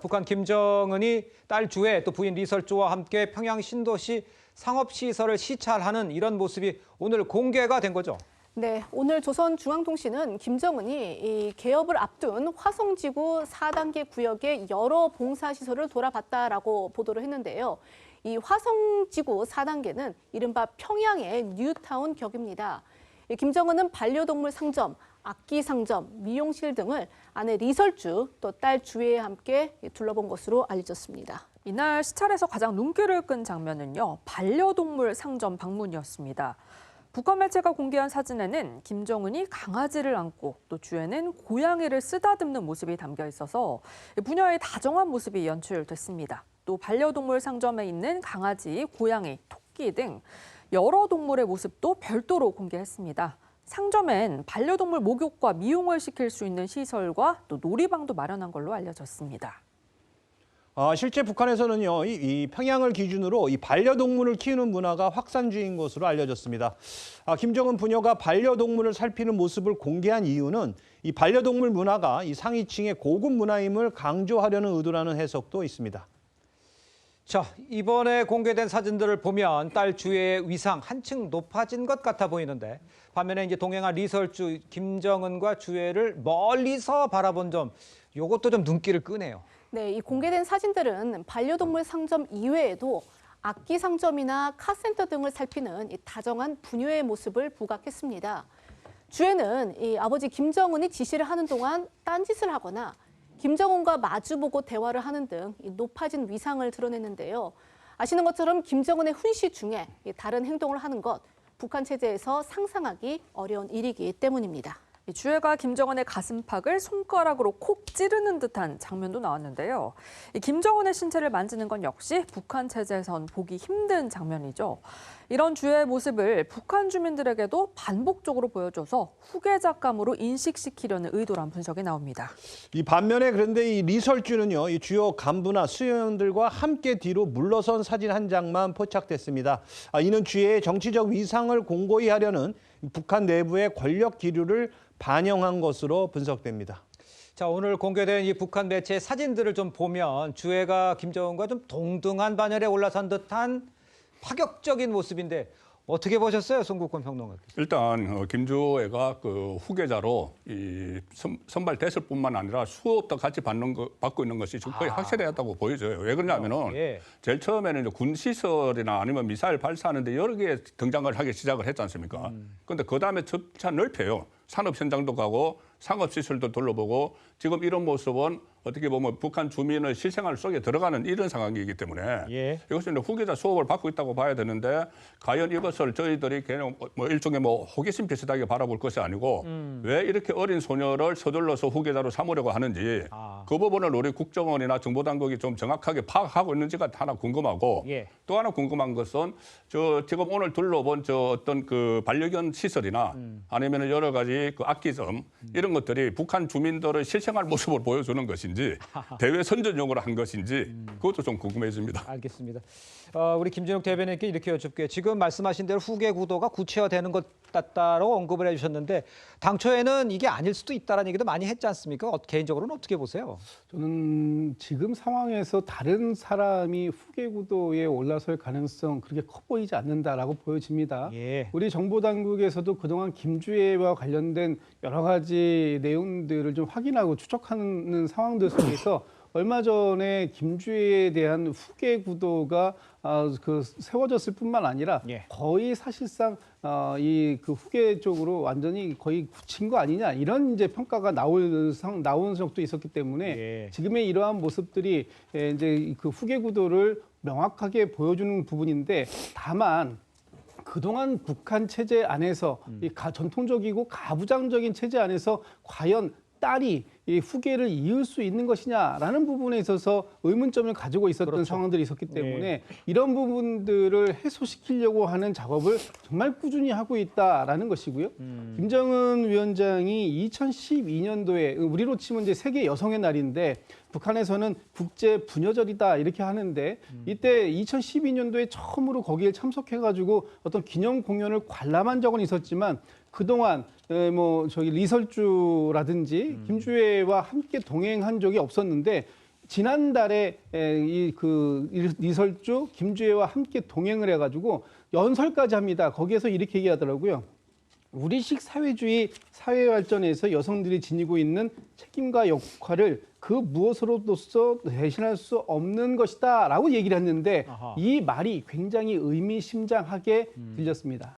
북한 김정은이 딸 주애 또 부인 리설주와 함께 평양 신도시 상업시설을 시찰하는 이런 모습이 오늘 공개가 된 거죠. 네, 오늘 조선중앙통신은 김정은이 이 개업을 앞둔 화성지구 4단계 구역의 여러 봉사시설을 돌아봤다라고 보도를 했는데요. 이 화성지구 4단계는 이른바 평양의 뉴타운 격입니다. 김정은은 반려동물 상점, 악기 상점, 미용실 등을 아내 리설주 또 딸 주애와 함께 둘러본 것으로 알려졌습니다. 이날 시찰에서 가장 눈길을 끈 장면은요, 반려동물 상점 방문이었습니다. 북한 매체가 공개한 사진에는 김정은이 강아지를 안고 또 주애는 고양이를 쓰다듬는 모습이 담겨 있어서 부녀의 다정한 모습이 연출됐습니다. 또 반려동물 상점에 있는 강아지, 고양이, 토끼 등 여러 동물의 모습도 별도로 공개했습니다. 상점엔 반려동물 목욕과 미용을 시킬 수 있는 시설과 또 놀이방도 마련한 걸로 알려졌습니다. 실제 북한에서는요, 이 평양을 기준으로 이 반려동물을 키우는 문화가 확산주의인 것으로 알려졌습니다. 김정은 부녀가 반려동물을 살피는 모습을 공개한 이유는 이 반려동물 문화가 이 상위층의 고급 문화임을 강조하려는 의도라는 해석도 있습니다. 자, 이번에 공개된 사진들을 보면 딸 주애의 위상 한층 높아진 것 같아 보이는데 반면에 이제 동행한 리설주 김정은과 주애를 멀리서 바라본 점, 이것도 좀 눈길을 끄네요. 네, 이 공개된 사진들은 반려동물 상점 이외에도 악기 상점이나 카센터 등을 살피는 이 다정한 부녀의 모습을 부각했습니다. 주애는 이 아버지 김정은이 지시를 하는 동안 딴짓을 하거나 김정은과 마주보고 대화를 하는 등 높아진 위상을 드러냈는데요. 아시는 것처럼 김정은의 훈시 중에 다른 행동을 하는 것, 북한 체제에서 상상하기 어려운 일이기 때문입니다. 주애가 김정은의 가슴팍을 손가락으로 콕 찌르는 듯한 장면도 나왔는데요. 김정은의 신체를 만지는 건 역시 북한 체제에선 보기 힘든 장면이죠. 이런 주애의 모습을 북한 주민들에게도 반복적으로 보여줘서 후계자감으로 인식시키려는 의도란 분석이 나옵니다. 이 반면에 그런데 이 리설주는요, 이 주요 간부나 수행원들과 함께 뒤로 물러선 사진 한 장만 포착됐습니다. 이는 주애의 정치적 위상을 공고히 하려는 북한 내부의 권력 기류를 반영한 것으로 분석됩니다. 자, 오늘 공개된 이 북한 매체의 사진들을 좀 보면 주애가 김정은과 좀 동등한 반열에 올라선 듯한 파격적인 모습인데 어떻게 보셨어요, 송국권 평론가께서? 일단 김주애가 그 후계자로 이 선발됐을 뿐만 아니라 수업도 같이 받고 있는 것이 지금 거의 확실하다고 보여져요. 왜 그러냐면은 예. 제일 처음에는 이제 군 시설이나 아니면 미사일 발사하는데 여러 개 등장을 하기 시작을 했지 않습니까? 그런데 그 다음에 점차 넓혀요. 산업 현장도 가고 상업 시설도 둘러보고 지금 이런 모습은 어떻게 보면 북한 주민의 실생활 속에 들어가는 이런 상황이기 때문에 예. 이것은 후계자 수업을 받고 있다고 봐야 되는데 과연 이것을 저희들이 그냥 뭐 일종의 뭐 호기심 비슷하게 바라볼 것이 아니고 왜 이렇게 어린 소녀를 서둘러서 후계자로 삼으려고 하는지 그 부분을 우리 국정원이나 정보당국이 좀 정확하게 파악하고 있는지가 하나 궁금하고 예. 또 하나 궁금한 것은 저 지금 오늘 둘러본 저 어떤 그 반려견 시설이나 아니면 여러 가지 그 악기점 이런 것들이 북한 주민들의 실생활 모습을 보여주는 것인지 대외 선전용으로 한 것인지 그것도 좀 궁금해집니다. 알겠습니다. 우리 김진욱 대변인께 이렇게 여쭙게 지금 말씀하신 대로 후계 구도가 구체화되는 것 같다고 언급을 해주셨는데 당초에는 이게 아닐 수도 있다는 얘기도 많이 했지 않습니까? 개인적으로는 어떻게 보세요? 저는 지금 상황에서 다른 사람이 후계 구도에 올라설 가능성 그렇게 커 보이지 않는다라고 보여집니다. 예. 우리 정보 당국에서도 그동안 김주애와 관련된 여러 가지 내용들을 좀 확인하고 추적하는 상황들 속에서 얼마 전에 김주애에 대한 후계 구도가 세워졌을 뿐만 아니라 예. 거의 사실상 이 그 후계 쪽으로 완전히 거의 굳힌 거 아니냐 이런 이제 평가가 나온 적도 있었기 때문에 예. 지금의 이러한 모습들이 이제 그 후계 구도를 명확하게 보여주는 부분인데 다만. 그동안 북한 체제 안에서 이 전통적이고 가부장적인 체제 안에서 과연 딸이 이 후계를 이을 수 있는 것이냐라는 부분에 있어서 의문점을 가지고 있었던 그렇죠. 상황들이 있었기 때문에 이런 부분들을 해소시키려고 하는 작업을 정말 꾸준히 하고 있다라는 것이고요. 김정은 위원장이 2012년도에 우리로 치면 이제 세계 여성의 날인데 북한에서는 국제 부녀절이다 이렇게 하는데 이때 2012년도에 처음으로 거기에 참석해가지고 어떤 기념 공연을 관람한 적은 있었지만 그동안 뭐 저기 리설주라든지 김주애와 함께 동행한 적이 없었는데 지난달에 리설주 김주혜와 함께 동행을 해가지고 연설까지 합니다. 거기에서 이렇게 얘기하더라고요. 우리식 사회주의 사회 발전에서 여성들이 지니고 있는 책임과 역할을 그 무엇으로도 대신할 수 없는 것이다라고 얘기를 했는데 이 말이 굉장히 의미심장하게 들렸습니다.